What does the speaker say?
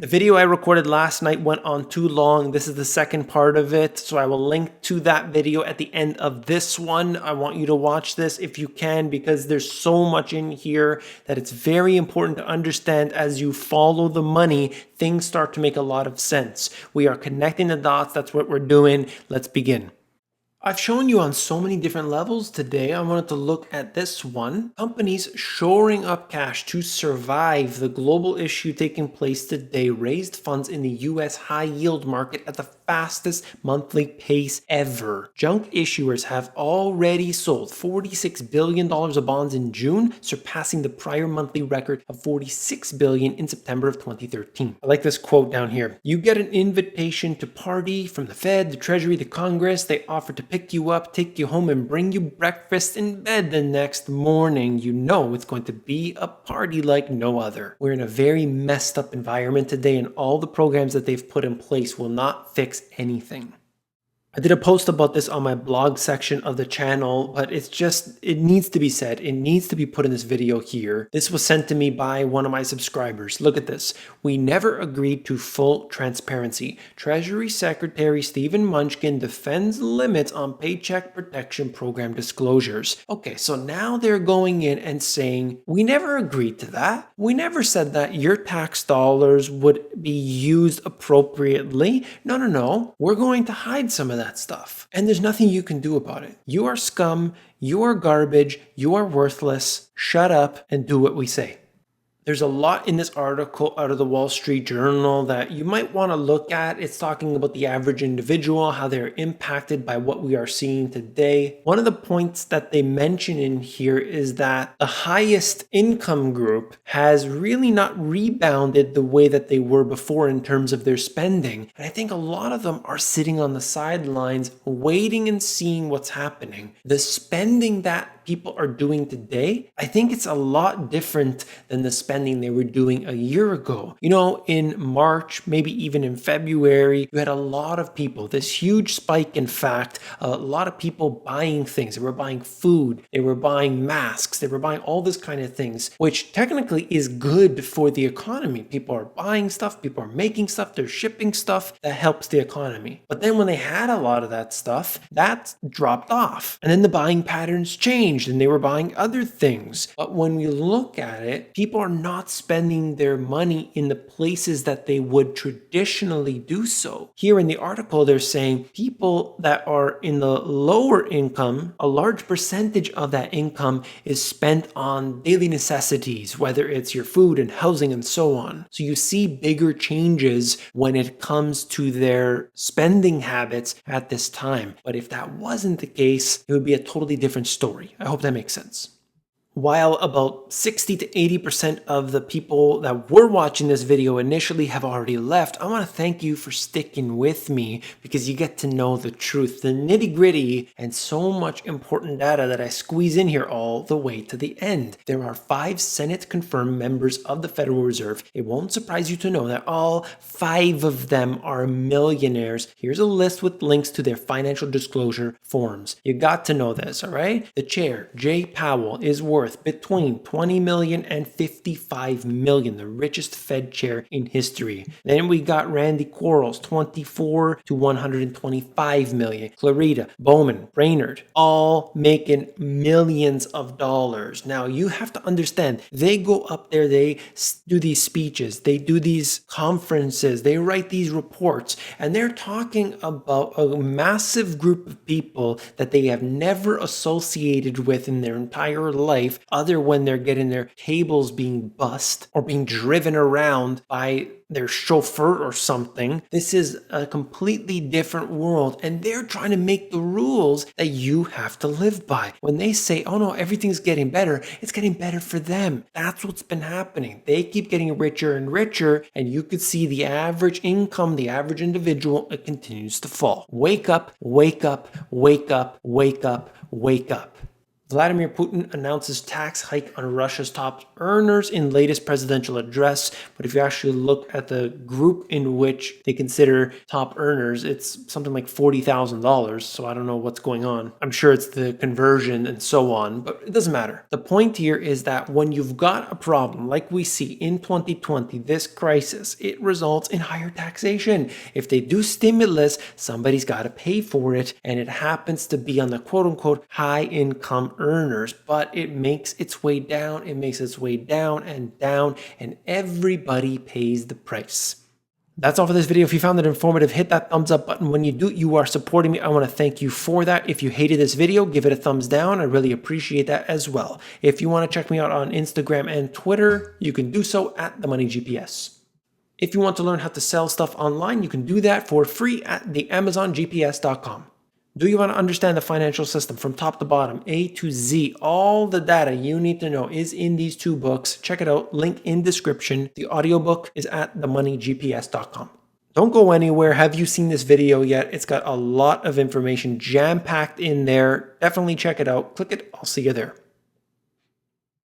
The video I recorded last night went on too long. This is the second part of it, so I will link to that video at the end of this one. I want you to watch this if you can, because there's so much in here that it's very important to understand. As you follow the money, things start to make a lot of sense. We are connecting the dots. That's what we're doing. Let's begin. I've shown you on so many different levels today. I wanted to look at this one. Companies shoring up cash to survive the global issue taking place today raised funds in the US high yield market at the fastest monthly pace ever. Junk issuers have already sold $46 billion of bonds in June, surpassing the prior monthly record of $46 billion in September of 2013. I like this quote down here. You get an invitation to party from the Fed, the Treasury, the Congress. They offer to pick you up, take you home, and bring you breakfast in bed the next morning. You know it's going to be a party like no other. We're in a very messed up environment today, and all the programs that they've put in place will not fix anything. I did a post about this on my blog section of the channel, but it needs to be said. It needs to be put in this video here. This was sent to me by one of my subscribers. Look at this. We never agreed to full transparency. Treasury Secretary Steven Mnuchin defends limits on Paycheck Protection Program disclosures. Okay, so now they're going in and saying, we never agreed to that. We never said that your tax dollars would be used appropriately. No. We're going to hide some of that stuff. And there's nothing you can do about it. You are scum, you are garbage, you are worthless. Shut up and do what we say. There's a lot in this article out of the Wall Street Journal that you might want to look at. It's talking about the average individual, how they're impacted by what we are seeing today. One of the points that they mention in here is that the highest income group has really not rebounded the way that they were before in terms of their spending. And I think a lot of them are sitting on the sidelines, waiting and seeing what's happening. The spending that people are doing today, I think it's a lot different than the spending they were doing a year ago. You know, in March, maybe even in February, you had a lot of people, this huge spike, in fact, a lot of people buying things. They were buying food, they were buying masks, they were buying all this kind of things, which technically is good for the economy. People are buying stuff, people are making stuff, they're shipping stuff that helps the economy. But then when they had a lot of that stuff, that dropped off. And then the buying patterns changed and they were buying other things. But when we look at it, people are not spending their money in the places that they would traditionally do so. Here in the article, they're saying people that are in the lower income, a large percentage of that income is spent on daily necessities, whether it's your food and housing and so on. So you see bigger changes when it comes to their spending habits at this time. But if that wasn't the case, it would be a totally different story. I hope that makes sense. While about 60 to 80% of the people that were watching this video initially have already left, I want to thank you for sticking with me, because you get to know the truth, the nitty-gritty, and so much important data that I squeeze in here all the way to the end. There are 5 Senate-confirmed members of the Federal Reserve. It won't surprise you to know that all 5 of them are millionaires. Here's a list with links to their financial disclosure forms. You got to know this, all right? The chair, Jay Powell, is worth between $20 million and $55 million, the richest Fed chair in history. Then we got Randy Quarles, 24 to 125 million. Clarita, Bowman, Brainerd, all making millions of dollars. Now you have to understand, they go up there, they do these speeches, they do these conferences, they write these reports, and they're talking about a massive group of people that they have never associated with in their entire life, other when they're getting their tables being bussed or being driven around by their chauffeur or something. This is a completely different world, and they're trying to make the rules that you have to live by. When they say, oh no, everything's getting better, it's getting better for them. That's what's been happening. They keep getting richer and richer, and you could see the average income, the average individual, it continues to fall. Wake up, wake up, wake up, wake up, wake up. Vladimir Putin announces tax hike on Russia's top earners in latest presidential address. But if you actually look at the group in which they consider top earners, it's something like $40,000. So I don't know what's going on. I'm sure it's the conversion and so on, but it doesn't matter. The point here is that when you've got a problem like we see in 2020, this crisis, it results in higher taxation. If they do stimulus, somebody's got to pay for it, and it happens to be on the quote-unquote high income earners, but it makes its way down, and everybody pays the price. That's all for this video. If you found it informative, hit that thumbs up button. When you do, you are supporting me. I want to thank you for that. If you hated this video, give it a thumbs down. I really appreciate that as well. If you want to check me out on Instagram and Twitter, you can do so at The Money GPS. If you want to learn how to sell stuff online, you can do that for free at theamazongps.com. Do you want to understand the financial system from top to bottom, A to Z? All the data you need to know is in these two books. Check it out, link in description. The audiobook is at themoneygps.com. Don't go anywhere. Have you seen this video yet? It's got a lot of information jam-packed in there. Definitely check it out. Click it. I'll see you there.